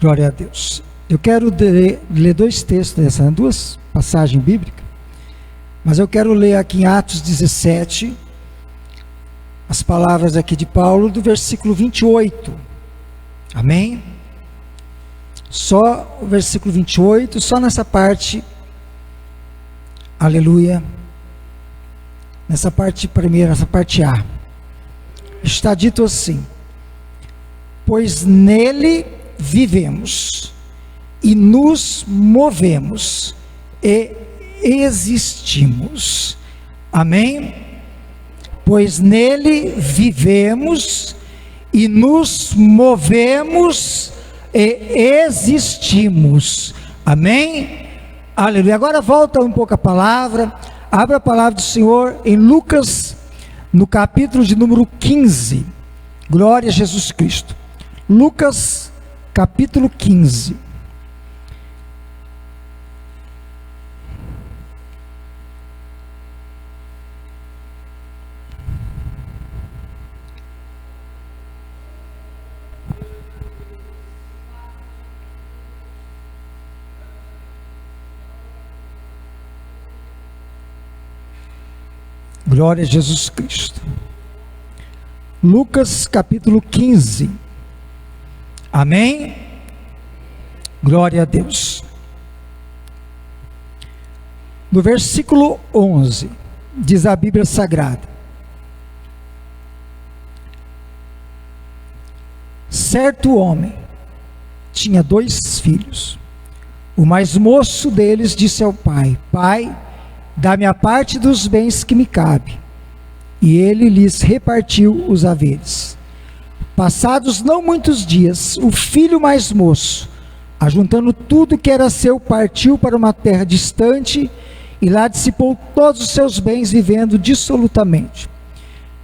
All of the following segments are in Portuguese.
Glória a Deus. Eu quero ler dois textos, duas passagens bíblicas, mas eu quero ler aqui em Atos 17, as palavras aqui de Paulo, do versículo 28. Amém? Só o versículo 28, só nessa parte, aleluia, nessa parte primeira, nessa parte A. Está dito assim: pois nele vivemos e nos movemos e existimos. Amém? Pois nele vivemos e nos movemos e existimos. Amém? Aleluia. Agora volta um pouco a palavra, abre a palavra do Senhor em Lucas, no capítulo de número 15. Glória a Jesus Cristo. Lucas, capítulo 15. Glória a Jesus Cristo. Lucas capítulo 15. Amém? Glória a Deus. No versículo 11, diz a Bíblia Sagrada: certo homem tinha 2 filhos. O mais moço deles disse ao pai: pai, dá-me a parte dos bens que me cabe. E ele lhes repartiu os haveres. Passados não muitos dias, o filho mais moço, ajuntando tudo que era seu, partiu para uma terra distante e lá dissipou todos os seus bens, vivendo dissolutamente.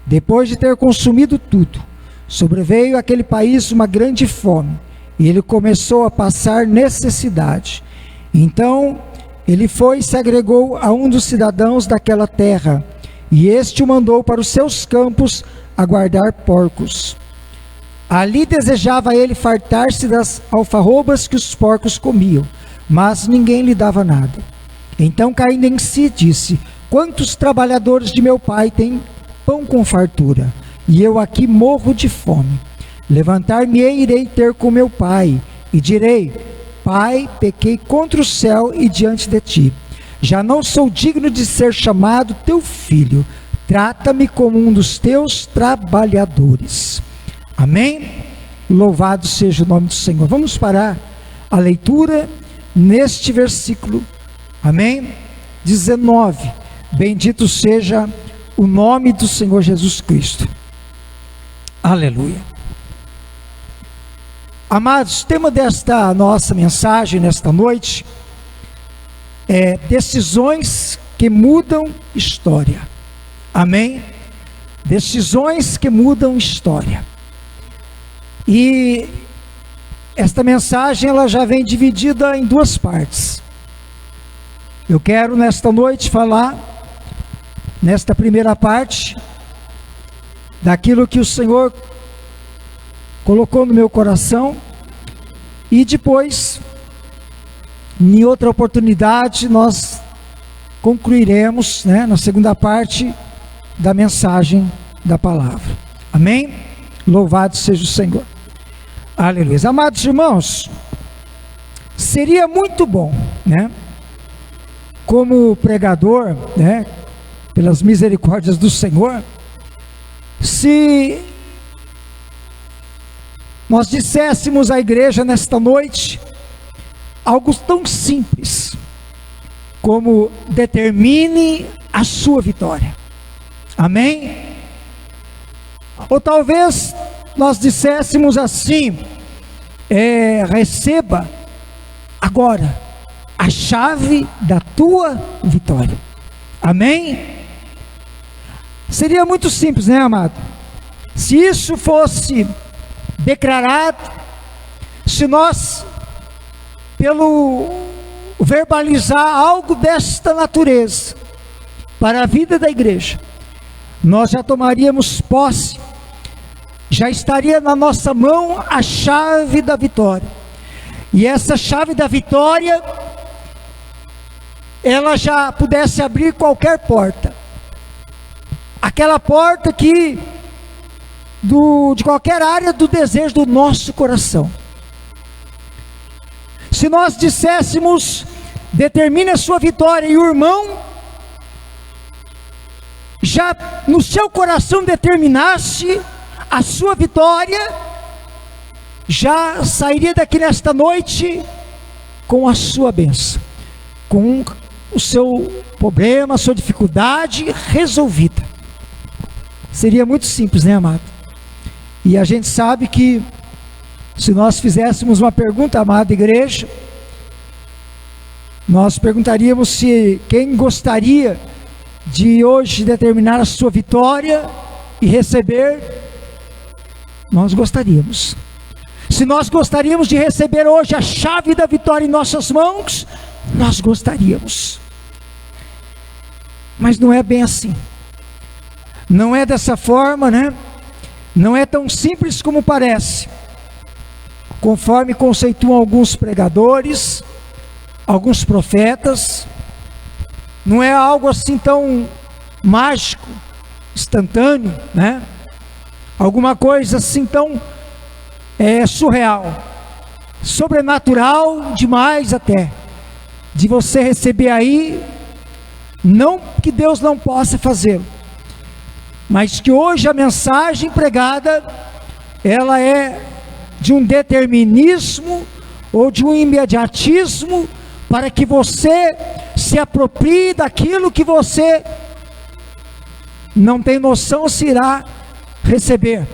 Depois de ter consumido tudo, sobreveio àquele país uma grande fome, e ele começou a passar necessidade. Então ele foi e se agregou a um dos cidadãos daquela terra, e este o mandou para os seus campos a guardar porcos. Ali desejava ele fartar-se das alfarrobas que os porcos comiam, mas ninguém lhe dava nada. Então, caindo em si, disse: quantos trabalhadores de meu pai têm pão com fartura, e eu aqui morro de fome. Levantar-me-ei e irei ter com meu pai, e direi: pai, pequei contra o céu e diante de ti. Já não sou digno de ser chamado teu filho. Trata-me como um dos teus trabalhadores. Amém? Louvado seja o nome do Senhor. Vamos parar a leitura neste versículo. Amém? 19. Bendito seja o nome do Senhor Jesus Cristo. Aleluia. Amados, o tema desta nossa mensagem nesta noite é decisões que mudam história. Amém? Decisões que mudam história. E esta mensagem ela já vem dividida em 2 partes. Eu quero nesta noite falar, nesta primeira parte, daquilo que o Senhor colocou no meu coração, e depois, em outra oportunidade, nós concluiremos, na segunda parte da mensagem da palavra. Amém? Louvado seja o Senhor. Aleluia. Amados irmãos, seria muito bom, como pregador, pelas misericórdias do Senhor, se nós disséssemos à igreja nesta noite algo tão simples como: determine a sua vitória. Amém? Ou talvez nós disséssemos assim: receba agora a chave da tua vitória. Amém? Seria muito simples, amado? Se isso fosse declarado, se nós, pelo verbalizar algo desta natureza para a vida da igreja, nós já tomaríamos posse, já estaria na nossa mão a chave da vitória. e essa chave da vitória, ela já pudesse abrir qualquer porta, aquela porta que de qualquer área do desejo do nosso coração. Se nós disséssemos, determine a sua vitória, e o irmão já no seu coração determinasse a sua vitória, já sairia daqui nesta noite com a sua bênção, com o seu problema, a sua dificuldade resolvida. Seria muito simples, né, amado? E a gente sabe que se nós fizéssemos uma pergunta, amada igreja, nós perguntaríamos se quem gostaria de hoje determinar a sua vitória e receber. Nós gostaríamos. Se nós gostaríamos de receber hoje a chave da vitória em nossas mãos, nós gostaríamos. Mas não é bem assim. Não é dessa forma, né? Não é tão simples como parece. Conforme conceituam alguns pregadores, alguns profetas, não é algo assim tão mágico, instantâneo, né? Alguma coisa assim tão surreal, sobrenatural demais até, de você receber aí, não que Deus não possa fazê-lo, mas que hoje a mensagem pregada, ela é de um determinismo, ou de um imediatismo, para que você se aproprie daquilo que você não tem noção se irá receber,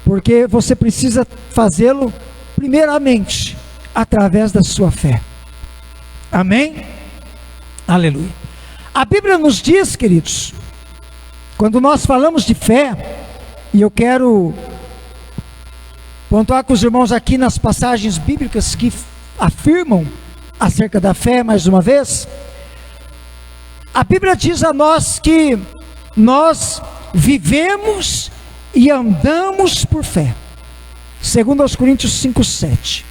porque você precisa fazê-lo primeiramente através da sua fé. Amém? Aleluia. A Bíblia nos diz, queridos, quando nós falamos de fé, e eu quero pontuar com os irmãos aqui nas passagens bíblicas que afirmam acerca da fé mais uma vez. A Bíblia diz a nós que nós vivemos e andamos por fé, segundo aos Coríntios 5:7.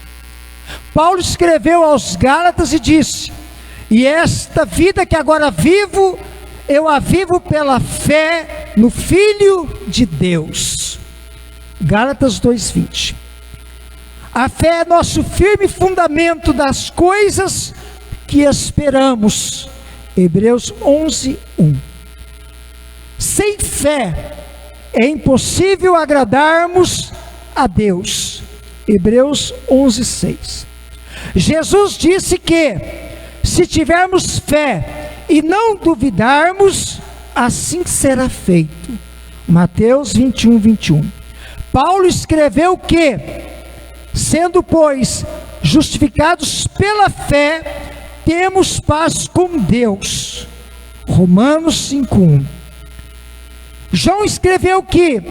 Paulo escreveu aos Gálatas e disse: e esta vida que agora vivo, eu a vivo pela fé no Filho de Deus. Gálatas 2:20. A fé é nosso firme fundamento das coisas que esperamos. Hebreus 11:1. Sem fé é impossível agradarmos a Deus. Hebreus 11:6. Jesus disse que se tivermos fé e não duvidarmos, assim será feito. Mateus 21:21. Paulo escreveu que, sendo, pois, justificados pela fé, temos paz com Deus. Romanos 5:1. João escreveu que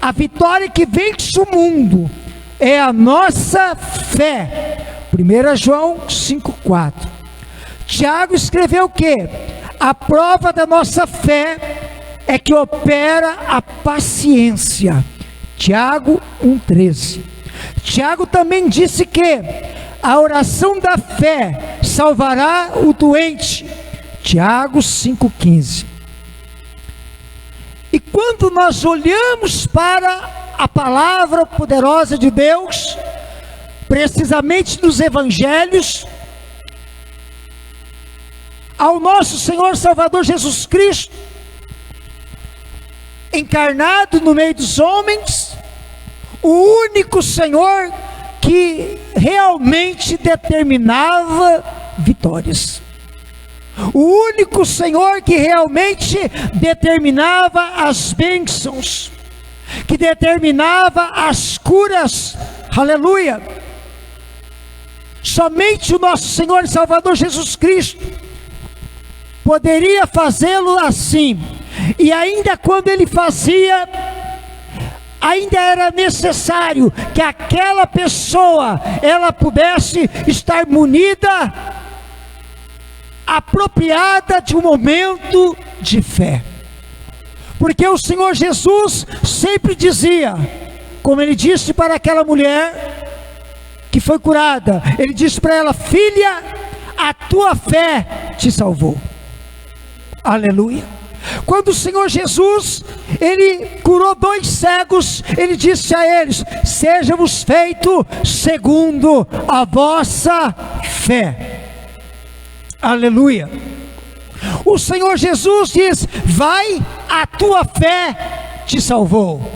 a vitória que vence o mundo é a nossa fé. 1 João 5:4. Tiago escreveu que a prova da nossa fé é que opera a paciência. Tiago 1:13. Tiago também disse que a oração da fé salvará o doente. Tiago 5:15. E quando nós olhamos para a palavra poderosa de Deus, precisamente nos evangelhos, ao nosso Senhor Salvador Jesus Cristo, encarnado no meio dos homens, o único Senhor que realmente determinava vitórias, o único Senhor que realmente determinava as bênçãos, que determinava as curas, aleluia. Somente o nosso Senhor e Salvador Jesus Cristo poderia fazê-lo assim. E ainda quando ele fazia, ainda era necessário que aquela pessoa, ela pudesse estar munida, apropriada de um momento de fé. Porque o Senhor Jesus sempre dizia, como ele disse para aquela mulher que foi curada, ele disse para ela: filha, a tua fé te salvou. Aleluia. Quando o Senhor Jesus, ele curou 2 cegos, ele disse a eles: sejamos feitos segundo a vossa fé. Aleluia. O Senhor Jesus diz: vai, a tua fé te salvou.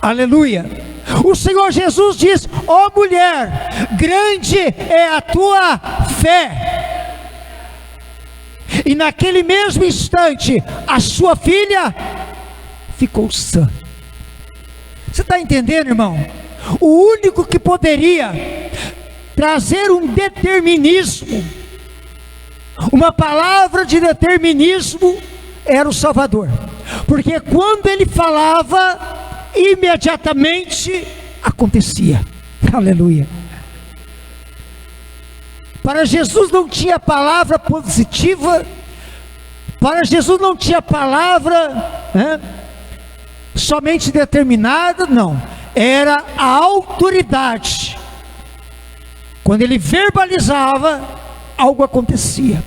Aleluia. O Senhor Jesus diz: ó mulher, grande é a tua fé. E naquele mesmo instante, a sua filha ficou sã. Você está entendendo, irmão? O único que poderia trazer um determinismo, uma palavra de determinismo, era o Salvador. Porque quando ele falava, imediatamente acontecia. Aleluia. Para Jesus não tinha palavra positiva, para Jesus não tinha palavra somente determinada, não, era a autoridade. Quando ele verbalizava, algo acontecia,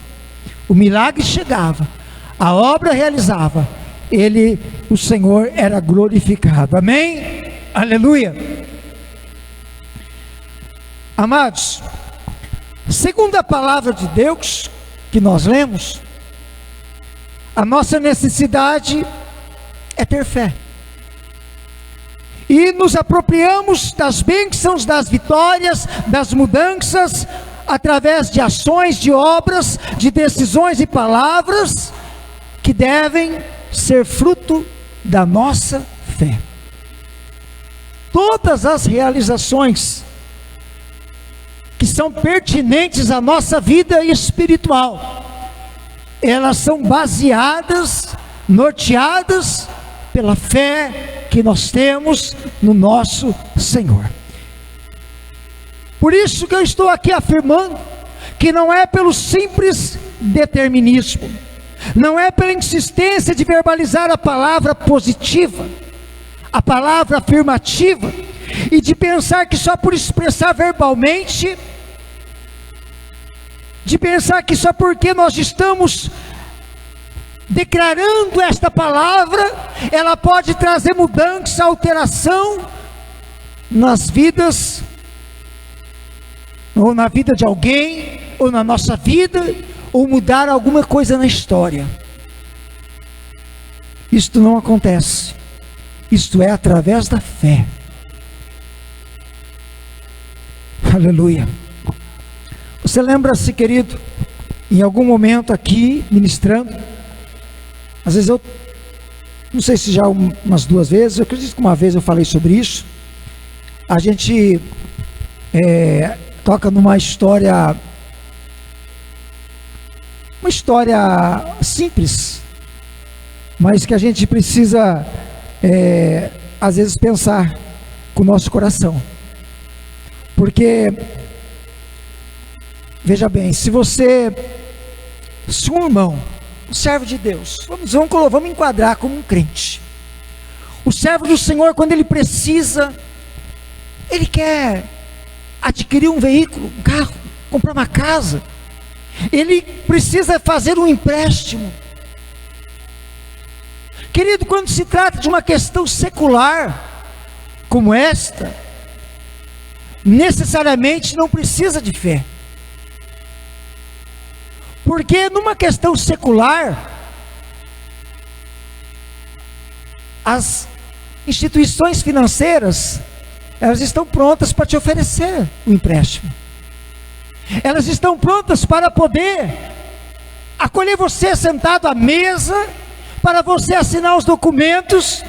o milagre chegava, a obra realizava, o Senhor era glorificado. Amém? Aleluia. Amados, segundo a palavra de Deus que nós lemos, a nossa necessidade é ter fé, e nos apropriamos das bênçãos, das vitórias, das mudanças, através de ações, de obras, de decisões e palavras, que devem ser fruto da nossa fé. Todas as realizações que são pertinentes à nossa vida espiritual, elas são baseadas, norteadas pela fé que nós temos no nosso Senhor. Por isso que eu estou aqui afirmando que não é pelo simples determinismo, não é pela insistência de verbalizar a palavra positiva, a palavra afirmativa, e de pensar que só por expressar verbalmente, de pensar que só porque nós estamos declarando esta palavra, ela pode trazer mudança, alteração nas vidas, ou na vida de alguém, ou na nossa vida, ou mudar alguma coisa na história. Isto não acontece. Isto é através da fé. Aleluia. Você lembra-se, querido, em algum momento aqui, ministrando, às vezes eu, não sei se já umas 2 vezes, eu acredito que uma vez eu falei sobre isso, a gente toca numa história, uma história simples, mas que a gente precisa, às vezes, pensar com o nosso coração, porque, veja bem, se um irmão, um servo de Deus, vamos enquadrar como um crente, o servo do Senhor, quando ele precisa, ele quer adquirir um veículo, um carro, comprar uma casa, ele precisa fazer um empréstimo. Querido, quando se trata de uma questão secular como esta, necessariamente não precisa de fé, porque numa questão secular, as instituições financeiras, elas estão prontas para te oferecer o empréstimo, elas estão prontas para poder acolher você sentado à mesa, para você assinar os documentos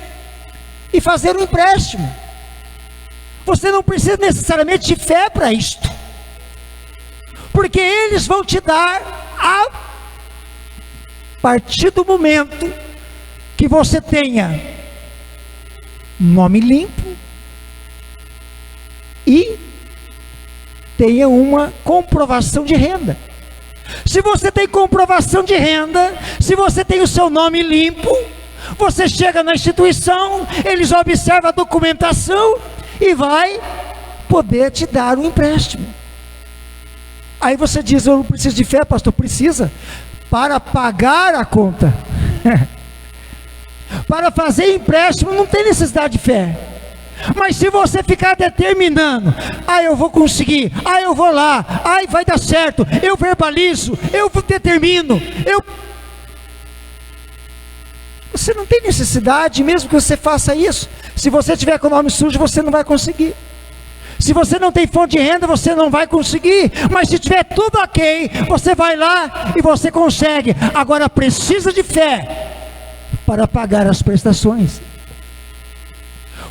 e fazer um empréstimo. Você não precisa necessariamente de fé para isto, porque eles vão te dar a partir do momento que você tenha nome limpo e tenha uma comprovação de renda. Se você tem comprovação de renda, se você tem o seu nome limpo, você chega na instituição, eles observam a documentação e vai poder te dar um empréstimo. Aí você diz: eu não preciso de fé, pastor. Precisa, para pagar a conta. Para fazer empréstimo não tem necessidade de fé. Mas se você ficar determinando: eu vou conseguir, eu vou lá, vai dar certo, eu verbalizo, eu determino, você não tem necessidade, mesmo que você faça isso. Se você tiver com o nome sujo, você não vai conseguir. Se você não tem fonte de renda, você não vai conseguir. Mas se tiver tudo ok, você vai lá e você consegue. Agora precisa de fé para pagar as prestações,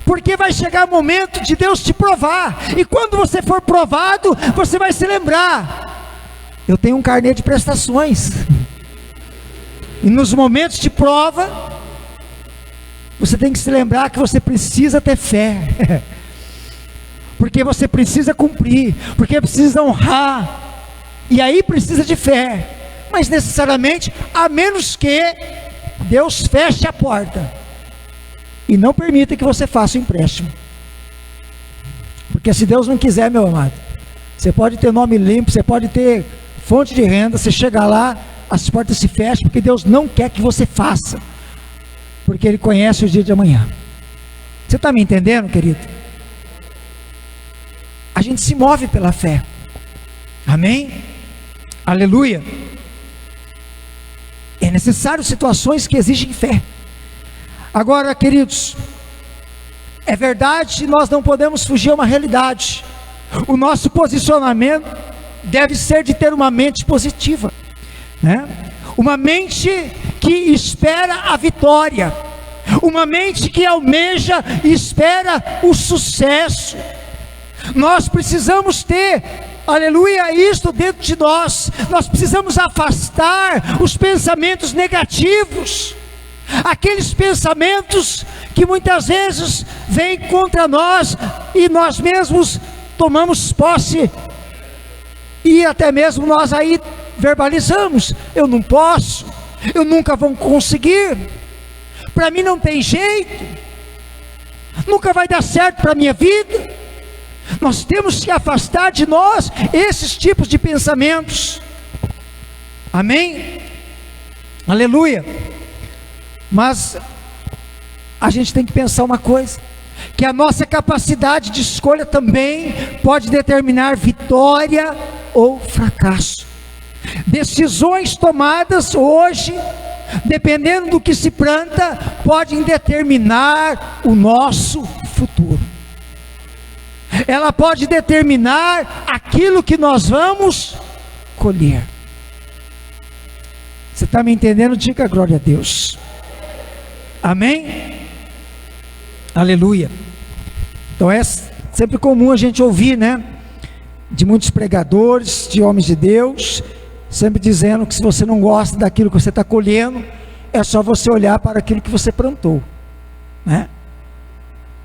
porque vai chegar o momento de Deus te provar, e quando você for provado, você vai se lembrar: eu tenho um carnê de prestações. E nos momentos de prova, você tem que se lembrar que você precisa ter fé, porque você precisa cumprir, porque precisa honrar, e aí precisa de fé. Mas necessariamente, a menos que Deus feche a porta e não permita que você faça o empréstimo. Porque se Deus não quiser, meu amado, você pode ter nome limpo, você pode ter fonte de renda, você chega lá, as portas se fecham, porque Deus não quer que você faça, porque Ele conhece o dia de amanhã. Você está me entendendo, querido? A gente se move pela fé. Amém? Aleluia. É necessário situações que exigem fé. Agora, queridos, é verdade, nós não podemos fugir a uma realidade. O nosso posicionamento deve ser de ter uma mente positiva, né? Uma mente que espera a vitória, uma mente que almeja e espera o sucesso. Nós precisamos ter, aleluia, isto dentro de nós. Nós precisamos afastar os pensamentos negativos, aqueles pensamentos que muitas vezes vêm contra nós e nós mesmos tomamos posse, e até mesmo nós aí verbalizamos: eu não posso, eu nunca vou conseguir, para mim não tem jeito, nunca vai dar certo para a minha vida. Nós temos que afastar de nós esses tipos de pensamentos. Amém? Aleluia. Mas a gente tem que pensar uma coisa, que a nossa capacidade de escolha também pode determinar vitória ou fracasso. Decisões tomadas hoje, dependendo do que se planta, podem determinar o nosso futuro. Ela pode determinar aquilo que nós vamos colher. Você está me entendendo? Diga glória a Deus. Amém? Aleluia. Então é sempre comum a gente ouvir, né, de muitos pregadores, de homens de Deus, sempre dizendo que se você não gosta daquilo que você está colhendo, é só você olhar para aquilo que você plantou, né?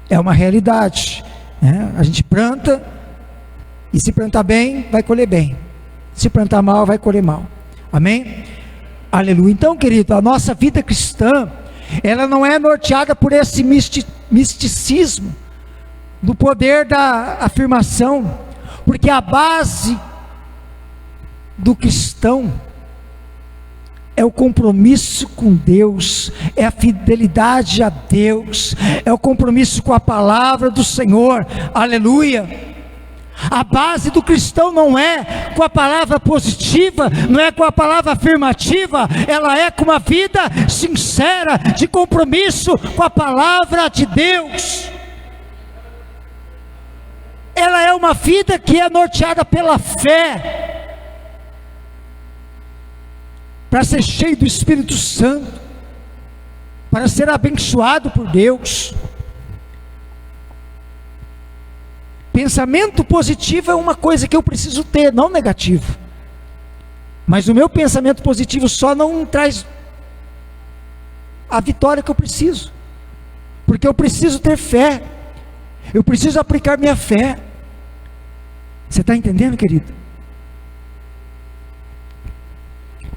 É uma realidade, né? A gente planta, e se plantar bem, vai colher bem, se plantar mal, vai colher mal. Amém? Aleluia. Então, querido, a nossa vida cristã, ela não é norteada por esse misticismo do poder da afirmação, porque a base do cristão é o compromisso com Deus, é a fidelidade a Deus, é o compromisso com a palavra do Senhor. Aleluia. A base do cristão não é com a palavra positiva, não é com a palavra afirmativa, ela é com uma vida sincera, de compromisso com a palavra de Deus. Ela é uma vida que é norteada pela fé, para ser cheio do Espírito Santo, para ser abençoado por Deus. Pensamento positivo é uma coisa que eu preciso ter, não negativo. Mas o meu pensamento positivo só não traz a vitória que eu preciso, porque eu preciso ter fé, eu preciso aplicar minha fé. Você está entendendo, querido?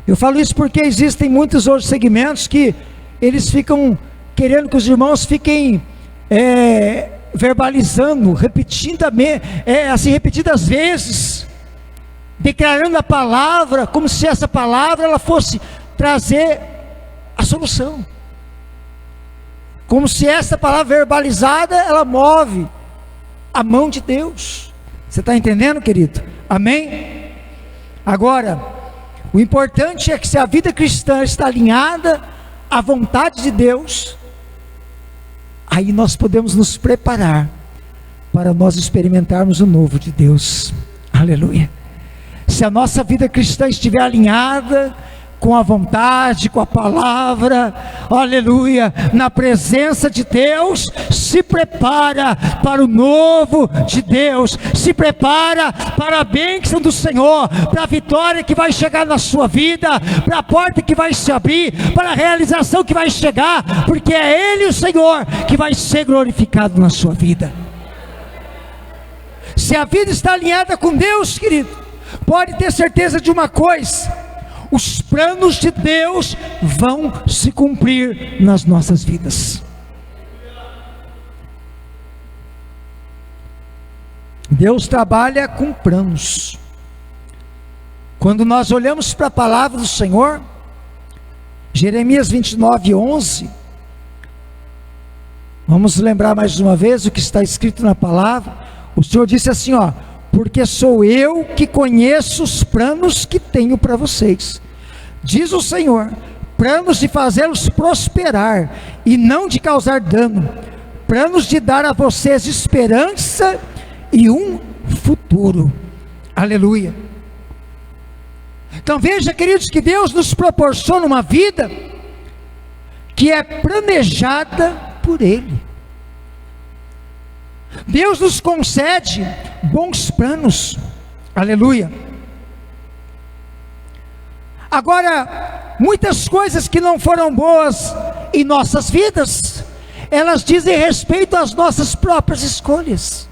Eu falo isso porque existem muitos outros segmentos que eles ficam querendo que os irmãos fiquem verbalizando, repetidas vezes, declarando a palavra, como se essa palavra ela fosse trazer a solução, como se essa palavra verbalizada ela move a mão de Deus. Você está entendendo, querido? Amém? Agora, o importante é que se a vida cristã está alinhada à vontade de Deus, aí nós podemos nos preparar para nós experimentarmos o novo de Deus. Aleluia. Se a nossa vida cristã estiver alinhada com a vontade, com a palavra, aleluia, na presença de Deus, se prepara para o novo de Deus, se prepara para a bênção do Senhor, para a vitória que vai chegar na sua vida, para a porta que vai se abrir, para a realização que vai chegar, porque é Ele, o Senhor, que vai ser glorificado na sua vida. Se a vida está alinhada com Deus, querido, pode ter certeza de uma coisa: os planos de Deus vão se cumprir nas nossas vidas. Deus trabalha com planos. Quando nós olhamos para a palavra do Senhor, Jeremias 29:11, vamos lembrar mais uma vez o que está escrito na palavra. O Senhor disse assim, ó: porque sou eu que conheço os planos que tenho para vocês, diz o Senhor, planos de fazê-los prosperar e não de causar dano, planos de dar a vocês esperança e um futuro. Aleluia. Então veja, queridos, que Deus nos proporciona uma vida que é planejada por Ele. Deus nos concede bons planos. Aleluia. Agora, muitas coisas que não foram boas em nossas vidas, elas dizem respeito às nossas próprias escolhas.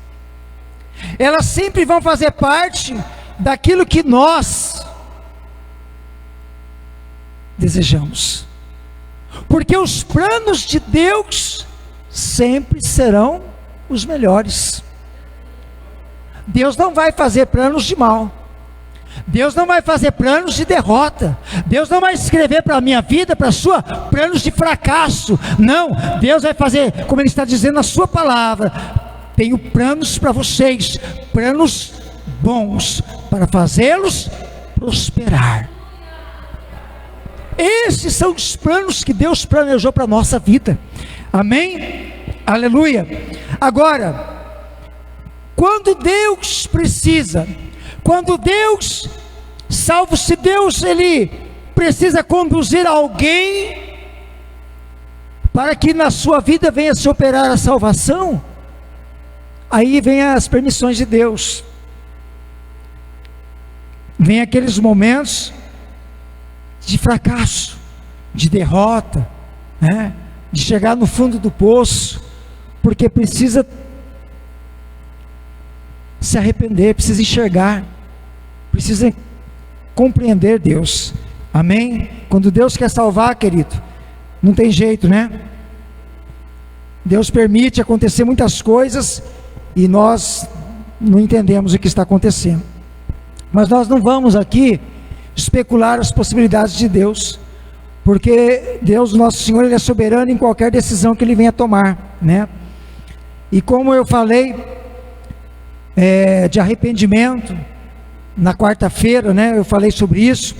Elas sempre vão fazer parte daquilo que nós desejamos, porque os planos de Deus sempre serão os melhores. Deus não vai fazer planos de mal, Deus não vai fazer planos de derrota, Deus não vai escrever para a minha vida, para a sua, planos de fracasso. Não, Deus vai fazer, como Ele está dizendo na sua palavra: tenho planos para vocês, planos bons, para fazê-los prosperar. Esses são os planos que Deus planejou para a nossa vida. Amém? Aleluia. Agora, quando Deus precisa, quando Deus, salvo-se Deus, Ele precisa conduzir alguém para que na sua vida venha se operar a salvação, aí vem as permissões de Deus. Vem aqueles momentos de fracasso, de derrota, né? De chegar no fundo do poço, porque precisa se arrepender, precisa enxergar, precisa compreender Deus. Amém? Quando Deus quer salvar, querido, não tem jeito, né? Deus permite acontecer muitas coisas e nós não entendemos o que está acontecendo. Mas nós não vamos aqui especular as possibilidades de Deus, porque Deus, nosso Senhor, Ele é soberano em qualquer decisão que Ele venha tomar, né? E como eu falei de arrependimento na quarta-feira, né? Eu falei sobre isso.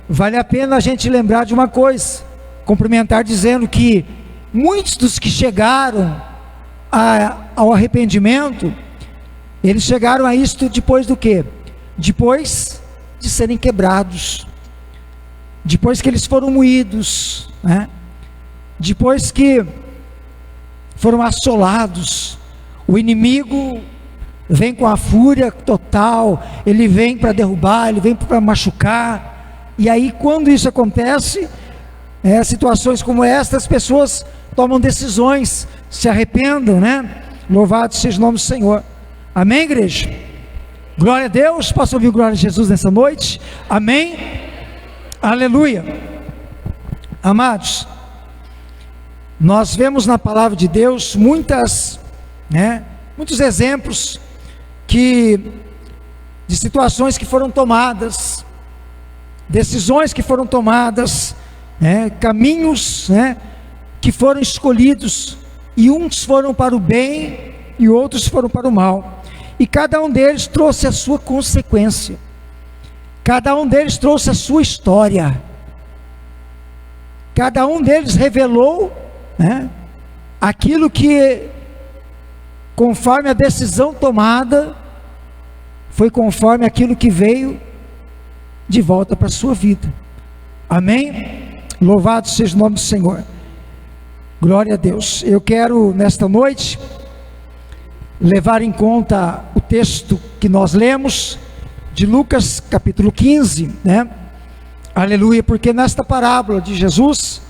Vale a pena a gente lembrar de uma coisa, complementar dizendo que muitos dos que chegaram ao arrependimento, eles chegaram a isto depois do quê? Depois de serem quebrados, depois que eles foram moídos, né? Depois que foram assolados. O inimigo vem com a fúria total, ele vem para derrubar, ele vem para machucar, e aí quando isso acontece, situações como esta, as pessoas tomam decisões, se arrependam, né? Louvado seja o nome do Senhor. Amém, igreja? Glória a Deus. Posso ouvir glória a Jesus nessa noite? Amém? Aleluia. Amados, Nós vemos na palavra de Deus muitos exemplos de situações que foram tomadas, decisões que foram tomadas, caminhos que foram escolhidos, e uns foram para o bem e outros foram para o mal, e cada um deles trouxe a sua consequência, cada um deles trouxe a sua história, cada um deles revelou aquilo que, conforme a decisão tomada, foi conforme aquilo que veio de volta para a sua vida. Amém? Louvado seja o nome do Senhor. Glória a Deus. Eu quero nesta noite levar em conta o texto que nós lemos de Lucas capítulo 15, aleluia, porque nesta parábola de Jesus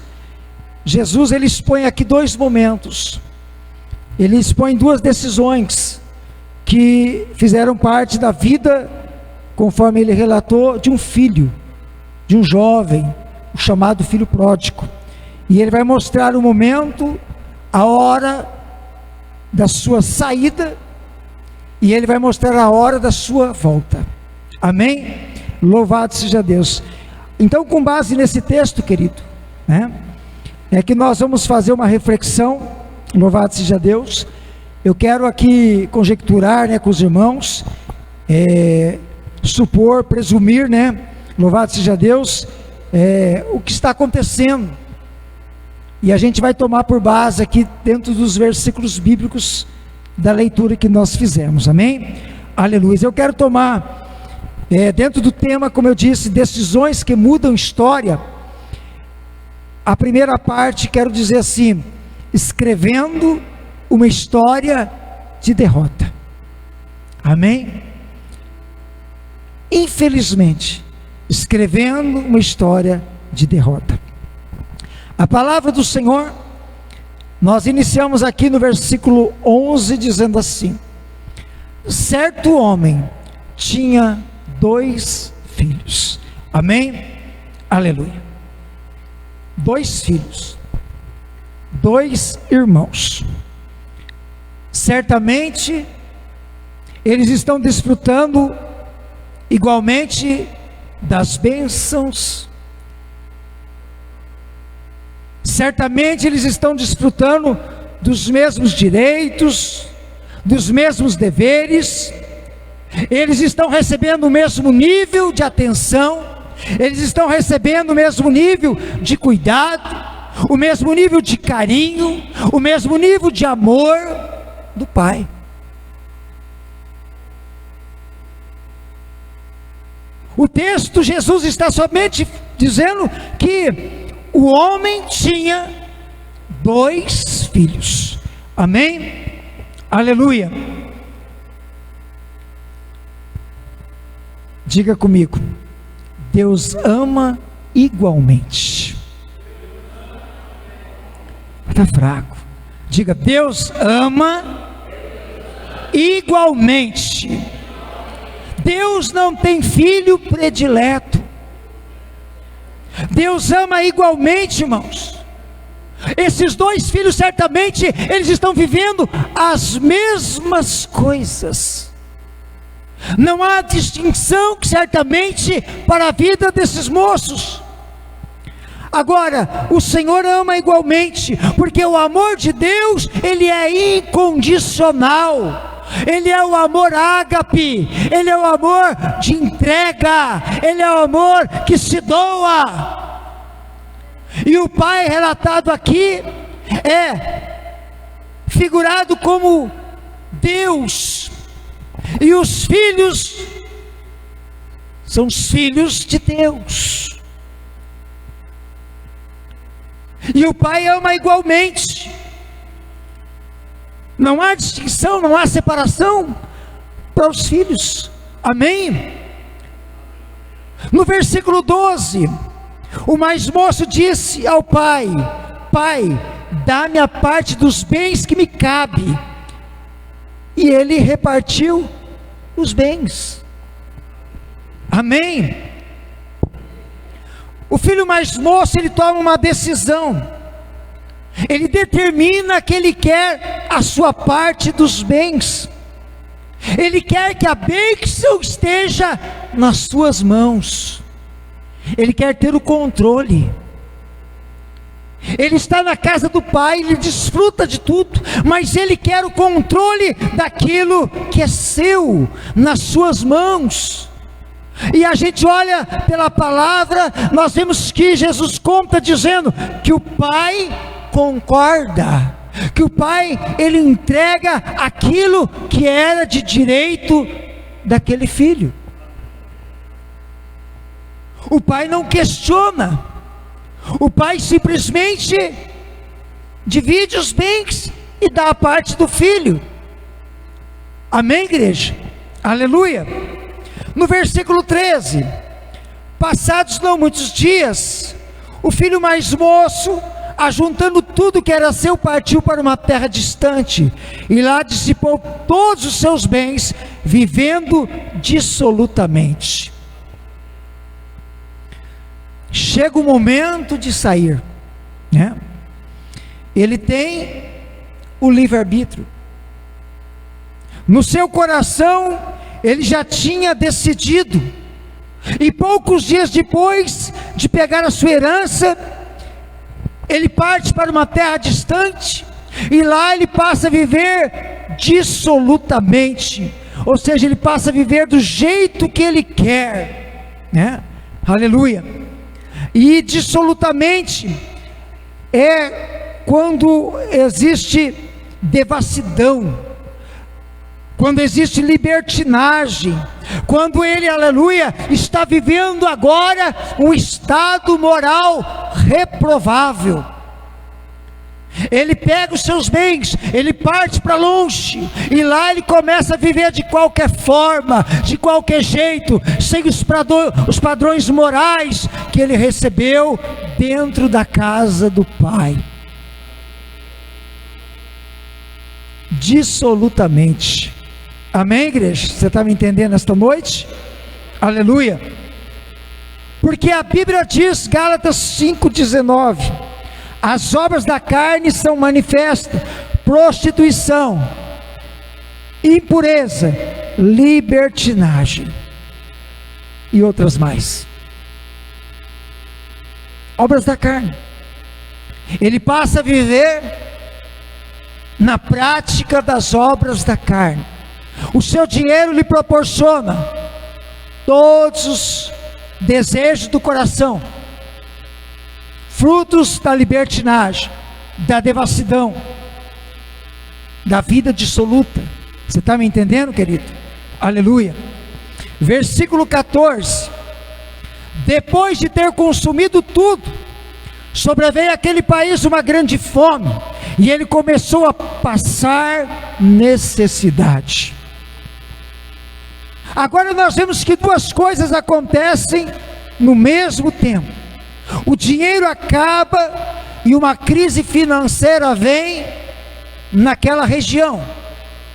ele expõe aqui dois momentos, ele expõe duas decisões que fizeram parte da vida, conforme ele relatou, de um filho, de um jovem, o chamado filho pródigo. E ele vai mostrar o momento, a hora da sua saída, e ele vai mostrar a hora da sua volta. Amém? Louvado seja Deus. Então, com base nesse texto, querido, é que nós vamos fazer uma reflexão. Louvado seja Deus. Eu quero aqui conjecturar com os irmãos, supor, presumir, louvado seja Deus, o que está acontecendo. E a gente vai tomar por base aqui dentro dos versículos bíblicos da leitura que nós fizemos. Amém? Aleluia. Eu quero tomar, dentro do tema, como eu disse, decisões que mudam história. A primeira parte, quero dizer assim: escrevendo uma história de derrota. Amém? Infelizmente, escrevendo uma história de derrota. A palavra do Senhor, nós iniciamos aqui no versículo 11, dizendo assim: certo homem tinha 2 filhos. Amém? Aleluia. 2 filhos, 2 irmãos. Certamente eles estão desfrutando igualmente das bênçãos. Certamente eles estão desfrutando dos mesmos direitos, dos mesmos deveres. Eles estão recebendo o mesmo nível de atenção, eles estão recebendo o mesmo nível de cuidado, o mesmo nível de carinho, o mesmo nível de amor do pai. O texto, Jesus está somente dizendo que o homem tinha 2 filhos. Amém? Aleluia. Diga comigo: Deus ama igualmente. Está fraco. Diga: Deus ama igualmente. Deus não tem filho predileto. Deus ama igualmente, irmãos. Esses 2 filhos, certamente, eles estão vivendo as mesmas coisas. Não há distinção, certamente, para a vida desses moços. Agora, o Senhor ama igualmente, porque o amor de Deus, ele é incondicional. Ele é o amor ágape, ele é o amor de entrega, ele é o amor que se doa. E o pai relatado aqui é figurado como Deus, e os filhos são os filhos de Deus. E o pai ama igualmente. Não há distinção, não há separação para os filhos. Amém? No versículo 12, o mais moço disse ao pai: Pai, dá-me a parte dos bens que me cabe. E ele repartiu os bens. Amém? O filho mais moço, ele toma uma decisão. Ele determina que ele quer a sua parte dos bens. Ele quer que a bênção esteja nas suas mãos. Ele quer ter o controle. Ele está na casa do Pai, ele desfruta de tudo, mas ele quer o controle daquilo que é seu, nas suas mãos. E a gente olha pela palavra, nós vemos que Jesus conta dizendo que o Pai concorda, que o Pai, ele entrega aquilo que era de direito daquele filho. O Pai não questiona. O Pai simplesmente divide os bens e dá a parte do filho. Amém, igreja? Aleluia. No versículo 13: passados não muitos dias, o filho mais moço, ajuntando tudo que era seu, partiu para uma terra distante, e lá dissipou todos os seus bens, vivendo dissolutamente. Chega o momento de sair, né? Ele tem o livre-arbítrio. No seu coração, ele já tinha decidido, e poucos dias depois de pegar a sua herança, ele parte para uma terra distante, e lá ele passa a viver dissolutamente, ou seja, ele passa a viver do jeito que ele quer, né? Aleluia. E dissolutamente é quando existe devassidão, quando existe libertinagem, quando ele, aleluia, está vivendo agora um estado moral reprovável. Ele pega os seus bens, ele parte para longe, e lá ele começa a viver de qualquer forma, de qualquer jeito, sem os padrões morais que ele recebeu dentro da casa do Pai. Dissolutamente. Amém, igreja? Você está me entendendo esta noite? Aleluia. Porque a Bíblia diz, Gálatas 5,19: as obras da carne são manifestas: prostituição, impureza, libertinagem e outras mais. Obras da carne. Ele passa a viver na prática das obras da carne. O seu dinheiro lhe proporciona todos os desejos do coração, frutos da libertinagem, da devassidão, da vida dissoluta. Você está me entendendo, querido? Aleluia. Versículo 14: depois de ter consumido tudo, sobreveio àquele país uma grande fome, e ele começou a passar necessidade. Agora nós vemos que duas coisas acontecem no mesmo tempo. O dinheiro acaba e uma crise financeira vem naquela região,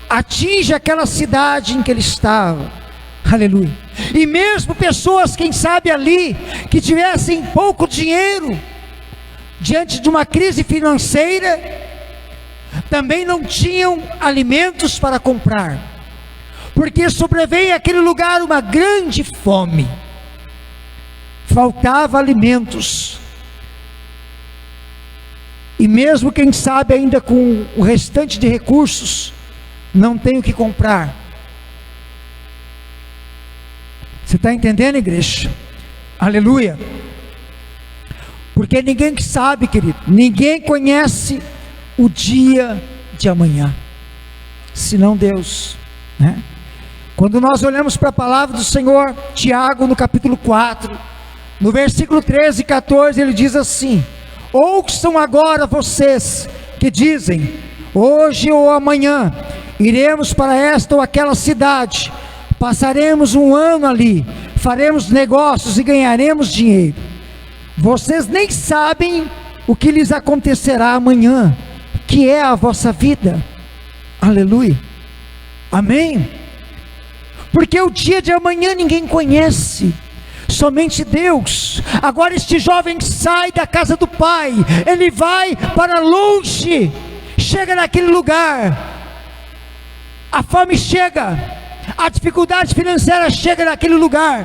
atinge aquela cidade em que ele estava. Aleluia. E mesmo pessoas, quem sabe ali, que tivessem pouco dinheiro, diante de uma crise financeira, também não tinham alimentos para comprar, porque sobreveio àquele lugar uma grande fome. Faltava alimentos, e mesmo quem sabe ainda com o restante de recursos, não tem o que comprar. Você está entendendo, igreja? Aleluia. Porque ninguém sabe, querido, ninguém conhece o dia de amanhã, senão Deus, né? Quando nós olhamos para a palavra do Senhor, Tiago no capítulo 4, no versículo 13 e 14, ele diz assim: ouçam agora vocês que dizem, hoje ou amanhã iremos para esta ou aquela cidade, passaremos um ano ali, faremos negócios e ganharemos dinheiro. Vocês nem sabem o que lhes acontecerá amanhã, que é a vossa vida. Aleluia. Amém. Porque o dia de amanhã ninguém conhece, somente Deus. Agora este jovem sai da casa do pai, ele vai para longe, chega naquele lugar, a fome chega, a dificuldade financeira chega naquele lugar,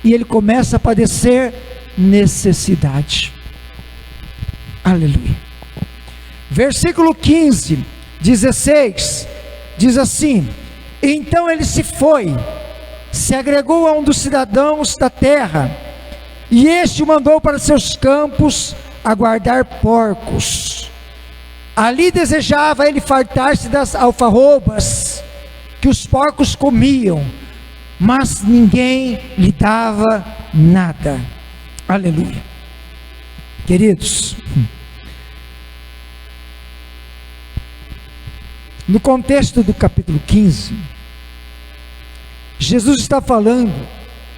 e ele começa a padecer necessidade. Aleluia. Versículo 15, 16, diz assim: então ele se foi, se agregou a um dos cidadãos da terra, e este o mandou para seus campos a guardar porcos. Ali desejava ele fartar-se das alfarrobas que os porcos comiam, mas ninguém lhe dava nada. Aleluia. Queridos, no contexto do capítulo 15, Jesus está falando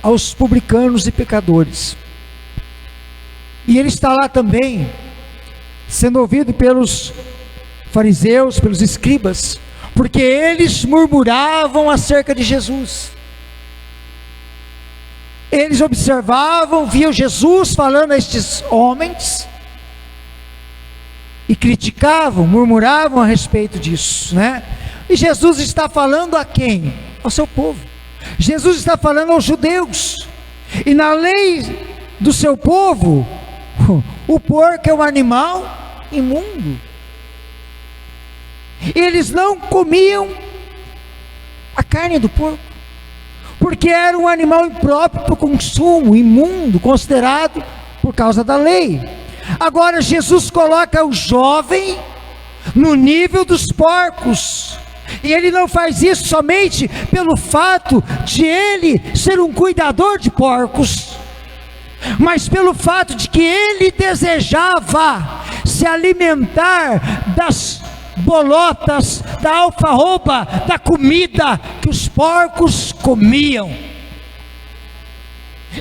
aos publicanos e pecadores, e ele está lá também, sendo ouvido pelos fariseus, pelos escribas, porque eles murmuravam acerca de Jesus. Eles observavam, viam Jesus falando a estes homens, e criticavam, murmuravam a respeito disso, né? E Jesus está falando a quem? Ao seu povo. Jesus está falando aos judeus, e na lei do seu povo, o porco é um animal imundo. Eles não comiam a carne do porco, porque era um animal impróprio para o consumo, imundo, considerado por causa da lei. Agora Jesus coloca o jovem no nível dos porcos, e ele não faz isso somente pelo fato de ele ser um cuidador de porcos, mas pelo fato de que ele desejava se alimentar das bolotas, da alfarroba, da comida que os porcos comiam.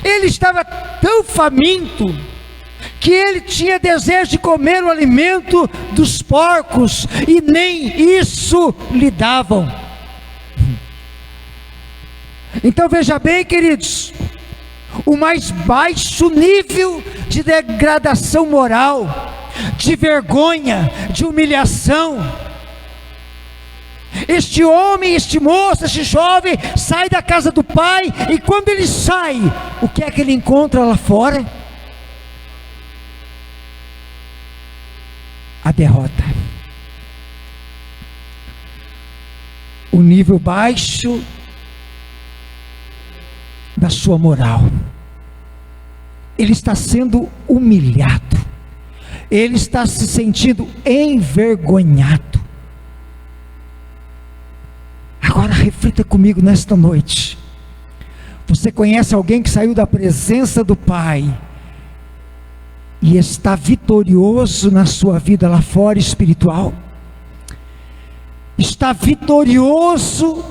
Ele estava tão faminto que ele tinha desejo de comer o alimento dos porcos, e nem isso lhe davam. Então veja bem, queridos, o mais baixo nível de degradação moral, de vergonha, de humilhação. Este homem, este moço, este jovem sai da casa do pai, e quando ele sai, o que é que ele encontra lá fora? A derrota. O nível baixo da sua moral. Ele está sendo humilhado, ele está se sentindo envergonhado. Agora reflita comigo nesta noite. Você conhece alguém que saiu da presença do Pai e está vitorioso na sua vida lá fora espiritual? Está vitorioso,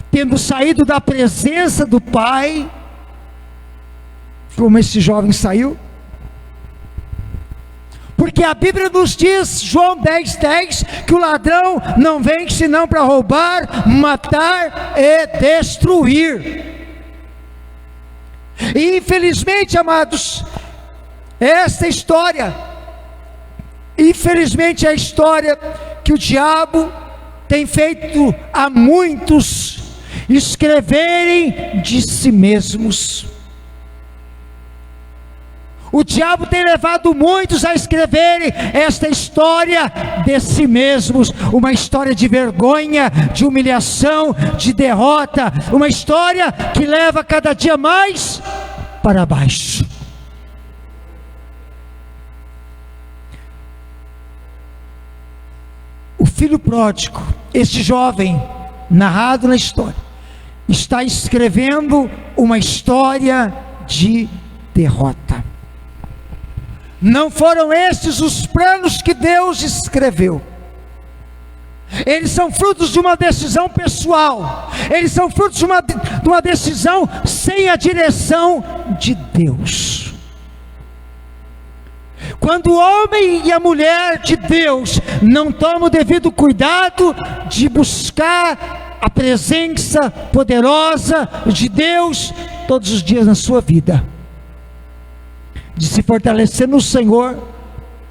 tendo saído da presença do Pai, como esse jovem saiu? Porque a Bíblia nos diz, João 10:10, que o ladrão não vem senão para roubar, matar e destruir. E infelizmente, amados, esta história, infelizmente é a história que o diabo tem feito a muitos escreverem de si mesmos. O diabo tem levado muitos a escreverem esta história de si mesmos, uma história de vergonha, de humilhação, de derrota, uma história que leva cada dia mais para baixo. O filho pródigo, este jovem narrado na história, está escrevendo uma história de derrota. Não foram estes os planos que Deus escreveu. Eles são frutos de uma decisão pessoal. Eles são frutos de uma decisão sem a direção de Deus. Quando o homem e a mulher de Deus não tomam o devido cuidado de buscar a presença poderosa de Deus todos os dias na sua vida, de se fortalecer no Senhor,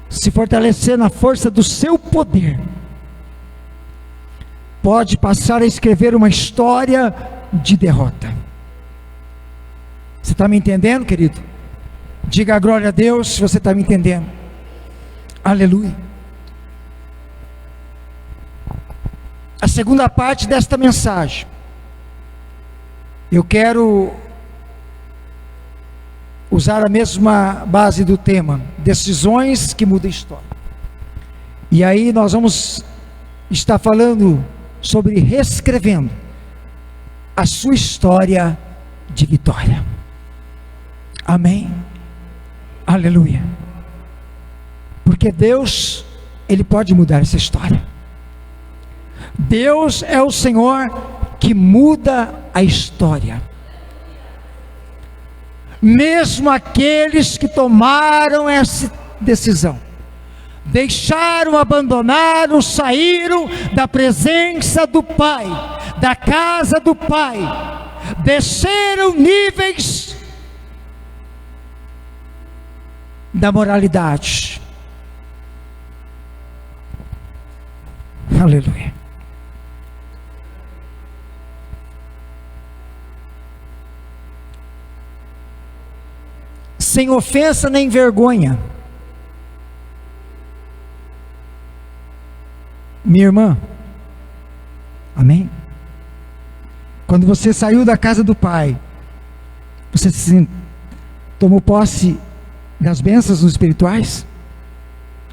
se fortalecer na força do seu poder, pode passar a escrever uma história de derrota. Você está me entendendo, querido? Diga a glória a Deus se você está me entendendo. Aleluia. A segunda parte desta mensagem, eu quero usar a mesma base do tema, decisões que mudam a história. E aí nós vamos estar falando sobre reescrevendo a sua história de vitória. Amém? Aleluia. Porque Deus, Ele pode mudar essa história. Deus é o Senhor que muda a história. Mesmo aqueles que tomaram essa decisão, deixaram, abandonaram, saíram da presença do Pai, da casa do Pai, desceram níveis da moralidade. Aleluia. Sem ofensa nem vergonha. Minha irmã, amém? Quando você saiu da casa do Pai, você tomou posse das bênçãos espirituais?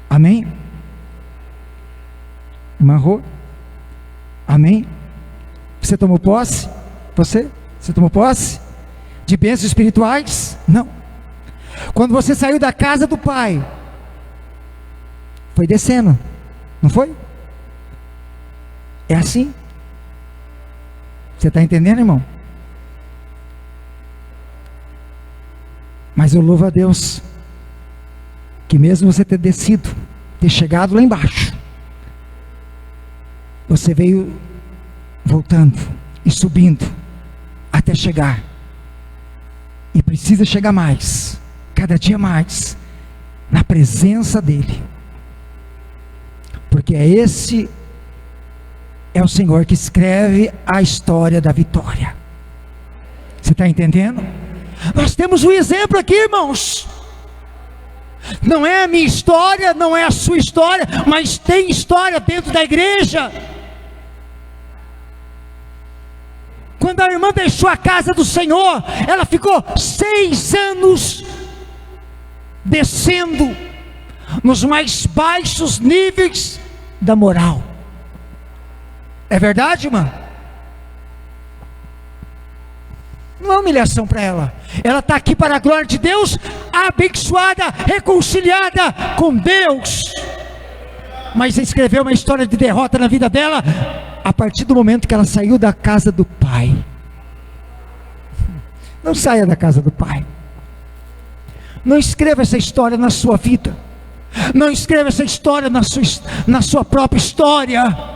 Amém? Irmã Rô? Amém? Você tomou posse? Você tomou posse de bênçãos espirituais? Não. Quando você saiu da casa do Pai, foi descendo, não foi? É assim. Você está entendendo, irmão? Mas eu louvo a Deus, que mesmo você ter descido, ter chegado lá embaixo, você veio voltando e subindo, até chegar, e precisa chegar mais, cada dia mais, na presença dEle, porque esse é o Senhor que escreve a história da vitória. Você está entendendo? Nós temos um exemplo aqui, irmãos. Não é a minha história, não é a sua história, mas tem história dentro da igreja. Quando a irmã deixou a casa do Senhor, ela ficou 6 anos descendo nos mais baixos níveis da moral. É verdade, irmã? Não é humilhação para ela. Ela está aqui para a glória de Deus, abençoada, reconciliada com Deus. Mas escreveu uma história de derrota na vida dela, a partir do momento que ela saiu da casa do Pai. Não saia da casa do Pai. Não escreva essa história na sua vida. Não escreva essa história na sua própria história.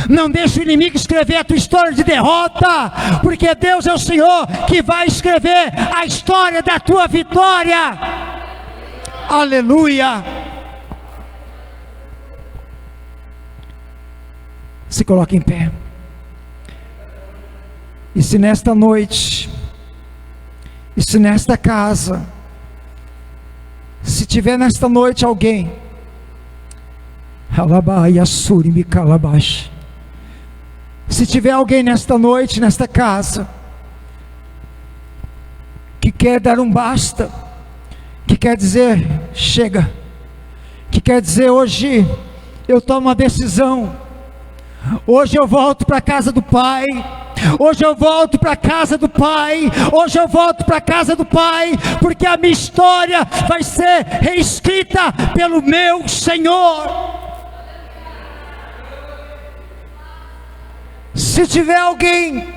Não deixe o inimigo escrever a tua história de derrota, porque Deus é o Senhor que vai escrever a história da tua vitória. Aleluia. Se coloque em pé. E se nesta noite, e se nesta casa, se tiver nesta noite alguém, se tiver alguém nesta noite, nesta casa, que quer dar um basta, que quer dizer chega, que quer dizer hoje eu tomo uma decisão, hoje eu volto para a casa do Pai, hoje eu volto para a casa do Pai, hoje eu volto para a casa do Pai, porque a minha história vai ser reescrita pelo meu Senhor. Se tiver alguém,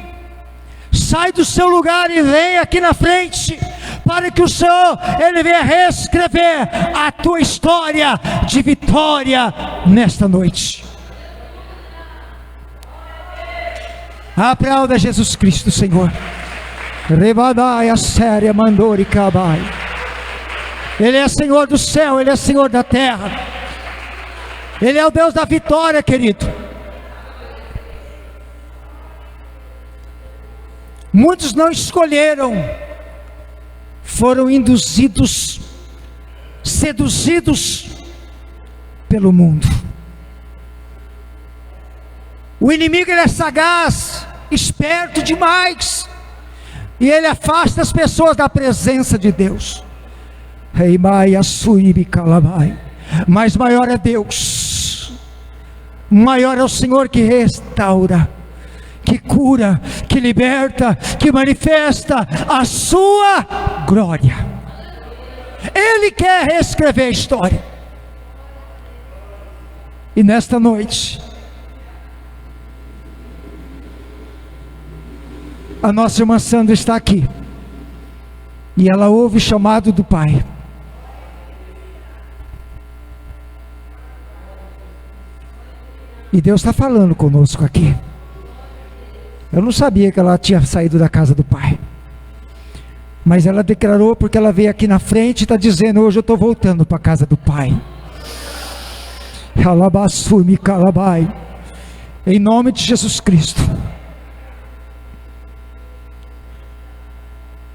sai do seu lugar e vem aqui na frente, para que o Senhor, Ele venha reescrever a tua história de vitória nesta noite. Aplauda Jesus Cristo, Senhor. Rebadai a séria mandori cabai. Ele é Senhor do céu, Ele é Senhor da terra. Ele é o Deus da vitória, querido. Muitos não escolheram, foram induzidos, seduzidos pelo mundo. O inimigo, ele é sagaz, esperto demais, e ele afasta as pessoas da presença de Deus. Mas maior é Deus, maior é o Senhor que restaura, que cura, que liberta, que manifesta a sua glória. Ele quer reescrever a história. E nesta noite, a nossa irmã Sandra está aqui, e ela ouve o chamado do Pai. E Deus está falando conosco aqui. Eu não sabia que ela tinha saído da casa do Pai, mas ela declarou, porque ela veio aqui na frente e está dizendo: hoje eu estou voltando para a casa do Pai. Em nome de Jesus Cristo.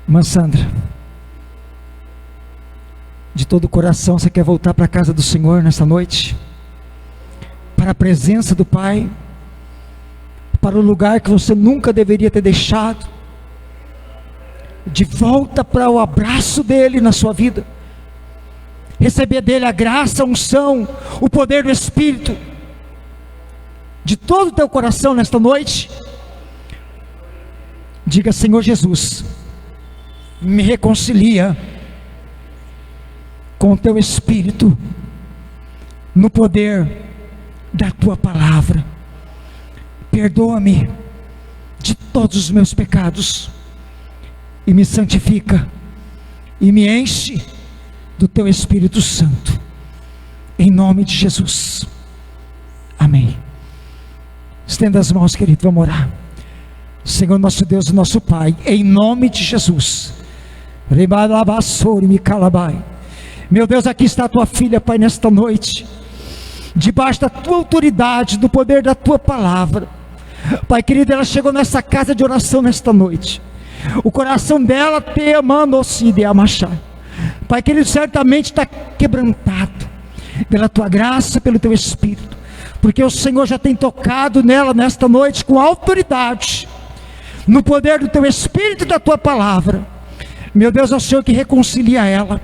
Irmã Sandra, de todo o coração você quer voltar para a casa do Senhor nessa noite? Para a presença do Pai? Para o lugar que você nunca deveria ter deixado? De volta para o abraço dEle na sua vida? Receber dEle a graça, a unção, o poder do Espírito? De todo o teu coração nesta noite? Diga: Senhor Jesus, me reconcilia com o teu Espírito, no poder da tua palavra. Perdoa-me de todos os meus pecados, e me santifica, e me enche do teu Espírito Santo, em nome de Jesus, amém. Estenda as mãos, querido, vamos orar. Senhor nosso Deus e nosso Pai, em nome de Jesus, meu Deus, aqui está a tua filha, Pai, nesta noite, debaixo da tua autoridade, do poder da tua palavra. Pai querido, ela chegou nessa casa de oração nesta noite, o coração dela te amando-se de amachar. Pai querido, certamente está quebrantado pela tua graça, pelo teu Espírito, porque o Senhor já tem tocado nela nesta noite com autoridade, no poder do teu Espírito e da tua palavra. Meu Deus, é o Senhor que reconcilia ela,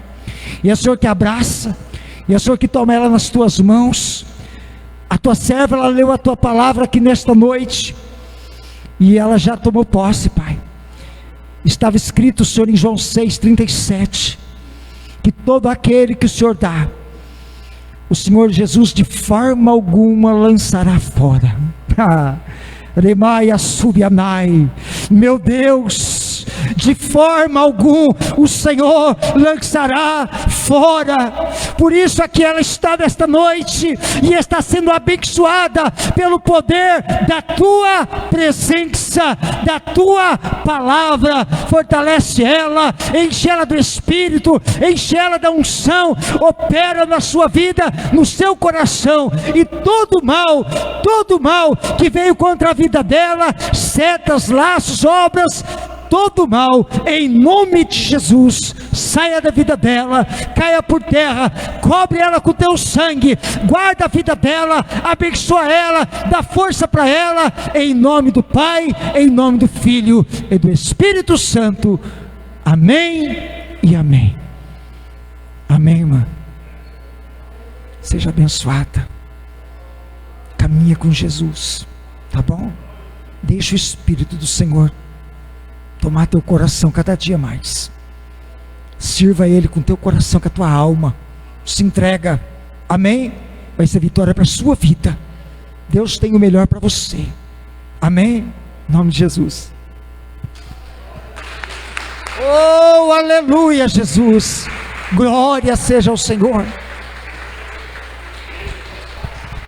e é o Senhor que abraça, e é o Senhor que toma ela nas tuas mãos. A tua serva, ela leu a tua palavra aqui nesta noite, e ela já tomou posse, Pai. Estava escrito, Senhor, em João 6,37, que todo aquele que o Senhor dá, o Senhor Jesus de forma alguma lançará fora. Remaia subianai, meu Deus, de forma alguma o Senhor lançará fora. Por isso aqui ela está nesta noite, e está sendo abençoada pelo poder da tua presença, da tua palavra. Fortalece ela, enche ela do Espírito, enche ela da unção, opera na sua vida, no seu coração, e todo mal que veio contra a vida dela, setas, laços, obras, todo mal, em nome de Jesus, saia da vida dela, caia por terra, cobre ela com teu sangue, guarda a vida dela, abençoa ela, dá força para ela, em nome do Pai, em nome do Filho e do Espírito Santo, amém e amém. Amém, irmã. Seja abençoada, caminha com Jesus, tá bom? Deixa o Espírito do Senhor tomar teu coração cada dia mais. Sirva a Ele com teu coração, com a tua alma. Se entrega, amém? Vai ser vitória para a sua vida. Deus tem o melhor para você, amém? Em nome de Jesus. Oh, aleluia, Jesus. Glória seja ao Senhor.